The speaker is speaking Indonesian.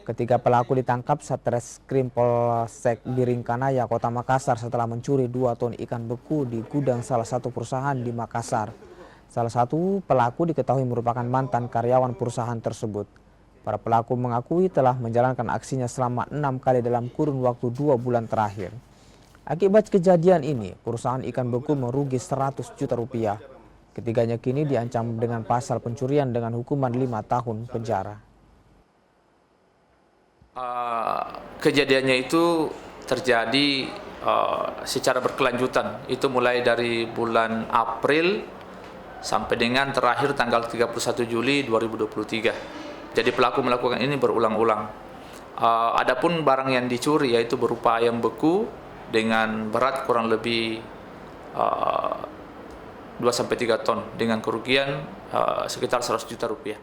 Ketiga pelaku ditangkap Satreskrim Polsek Biringkanaya, Kota Makassar setelah mencuri 2 ton ikan beku di gudang salah satu perusahaan di Makassar. Salah satu pelaku diketahui merupakan mantan karyawan perusahaan tersebut. Para pelaku mengakui telah menjalankan aksinya selama 6 kali dalam kurun waktu 2 bulan terakhir. Akibat kejadian ini, perusahaan ikan beku merugi 100 juta rupiah. Ketiganya kini diancam dengan pasal pencurian dengan hukuman 5 tahun penjara. Kejadiannya itu terjadi secara berkelanjutan. Itu mulai dari bulan April sampai dengan terakhir tanggal 31 Juli 2023. Jadi pelaku melakukan ini berulang-ulang. Adapun barang yang dicuri yaitu berupa ayam beku dengan berat kurang lebih 2-3 ton dengan kerugian sekitar 100 juta rupiah.